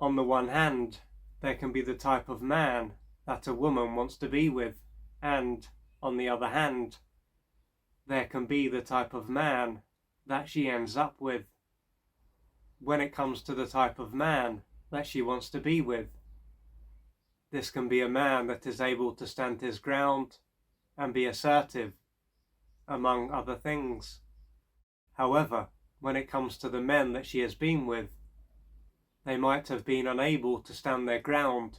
On the one hand, there can be the type of man that a woman wants to be with, and, on the other hand, there can be the type of man that she ends up with. When it comes to the type of man that she wants to be with, this can be a man that is able to stand his ground and be assertive, among other things. However, when it comes to the men that she has been with, they might have been unable to stand their ground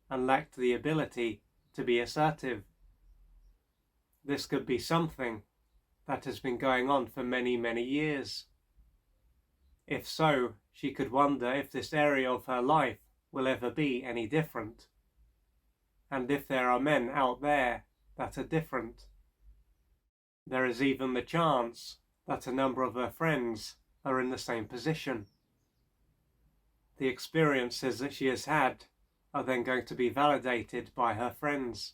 and lacked the ability to be assertive. This could be something that has been going on for many, many years. If so, she could wonder if this area of her life will ever be any different, and if there are men out there that are different. There is even the chance that a number of her friends are in the same position. The experiences that she has had are then going to be validated by her friends,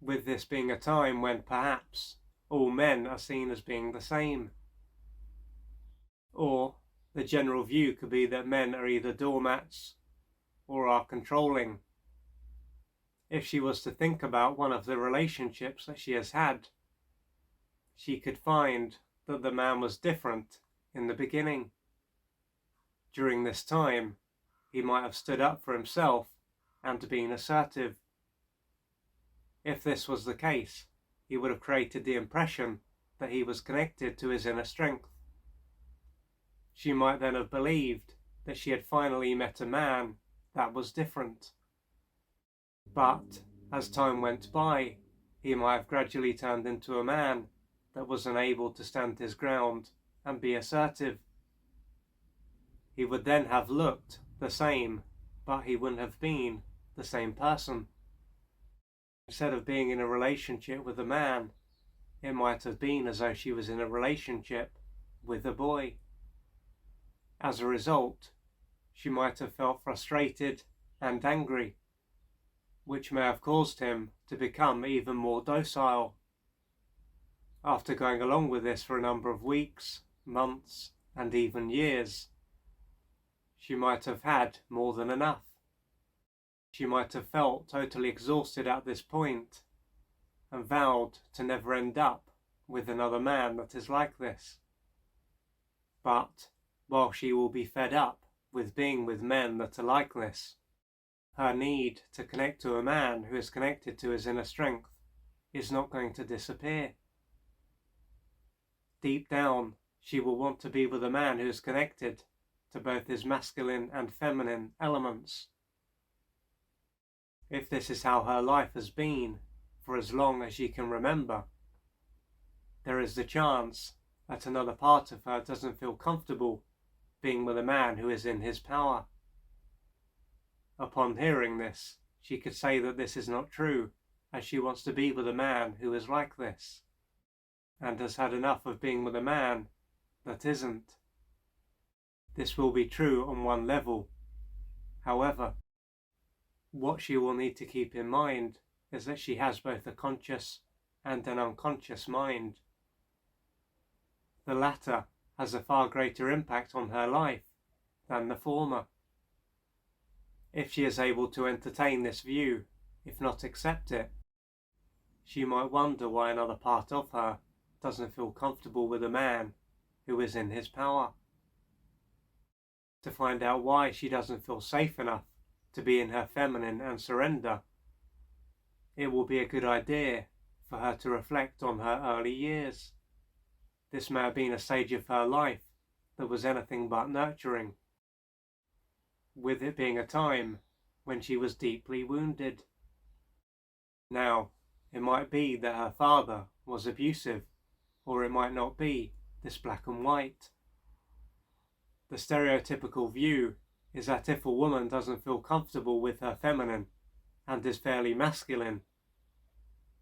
with this being a time when perhaps all men are seen as being the same. Or the general view could be that men are either doormats or are controlling. If she was to think about one of the relationships that she has had, she could find that the man was different in the beginning. During this time, he might have stood up for himself and been assertive. If this was the case, he would have created the impression that he was connected to his inner strength. She might then have believed that she had finally met a man that was different. But as time went by, he might have gradually turned into a man that was unable to stand his ground and be assertive. He would then have looked the same, but he wouldn't have been the same person. Instead of being in a relationship with a man, it might have been as though she was in a relationship with a boy. As a result, she might have felt frustrated and angry, which may have caused him to become even more docile. After going along with this for a number of weeks, months, and even years, she might have had more than enough. She might have felt totally exhausted at this point and vowed to never end up with another man that is like this. But while she will be fed up with being with men that are like this, her need to connect to a man who is connected to his inner strength is not going to disappear. Deep down, she will want to be with a man who is connected to both his masculine and feminine elements. If this is how her life has been for as long as she can remember, there is the chance that another part of her doesn't feel comfortable being with a man who is in his power. Upon hearing this, she could say that this is not true, as she wants to be with a man who is like this, and has had enough of being with a man that isn't. This will be true on one level. However, what she will need to keep in mind is that she has both a conscious and an unconscious mind. The latter has a far greater impact on her life than the former. If she is able to entertain this view, if not accept it, she might wonder why another part of her doesn't feel comfortable with a man who is in his power. To find out why she doesn't feel safe enough to be in her feminine and surrender, it will be a good idea for her to reflect on her early years. This may have been a stage of her life that was anything but nurturing, with it being a time when she was deeply wounded. Now, it might be that her father was abusive, or it might not be this black and white. The stereotypical view is that if a woman doesn't feel comfortable with her feminine and is fairly masculine,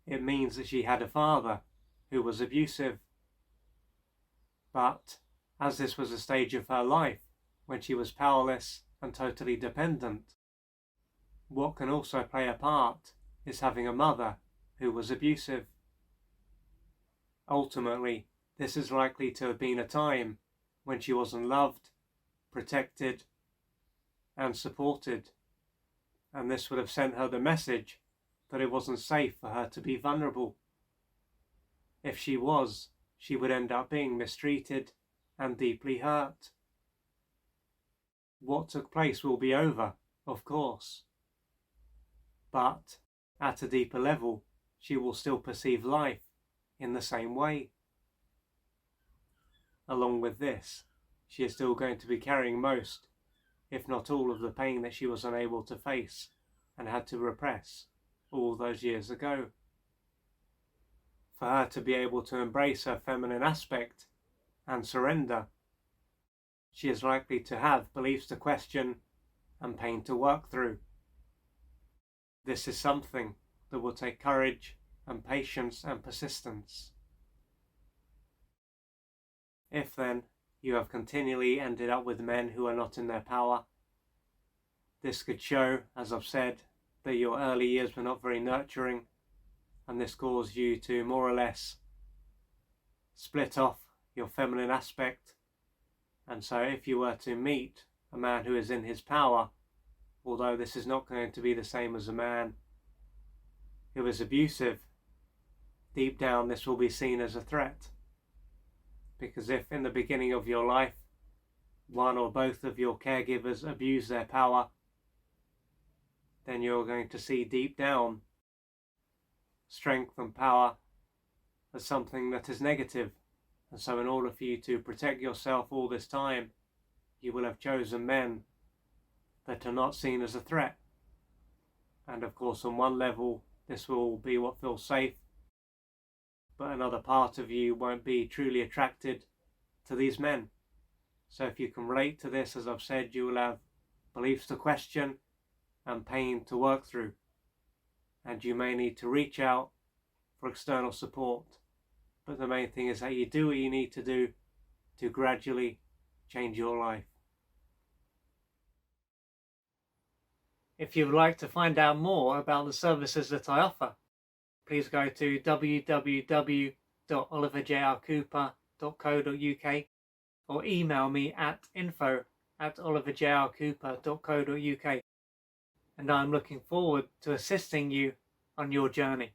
it means that she had a father who was abusive. But as this was a stage of her life when she was powerless and totally dependent, what can also play a part is having a mother who was abusive. Ultimately, this is likely to have been a time when she wasn't loved, protected, and supported, and this would have sent her the message that it wasn't safe for her to be vulnerable. If she was, she would end up being mistreated and deeply hurt. What took place will be over, of course, but at a deeper level, she will still perceive life in the same way. Along with this, she is still going to be carrying most, if not all, of the pain that she was unable to face and had to repress all those years ago. For her to be able to embrace her feminine aspect and surrender, she is likely to have beliefs to question and pain to work through. This is something that will take courage and patience and persistence. If then you have continually ended up with men who are not in their power, this could show, as I've said, that your early years were not very nurturing, and this caused you to more or less split off your feminine aspect. And so if you were to meet a man who is in his power, although this is not going to be the same as a man who is abusive, deep down this will be seen as a threat. Because if in the beginning of your life one or both of your caregivers abuse their power, then you're going to see deep down strength and power as something that is negative. And so in order for you to protect yourself all this time, you will have chosen men that are not seen as a threat. And of course, on one level, this will be what feels safe, but another part of you won't be truly attracted to these men. So if you can relate to this, as I've said, you will have beliefs to question and pain to work through. And you may need to reach out for external support. But the main thing is that you do what you need to do to gradually change your life. If you would like to find out more about the services that I offer, please go to www.oliverjrcooper.co.uk or email me at info@oliverjrcooper.co.uk, and I'm looking forward to assisting you on your journey.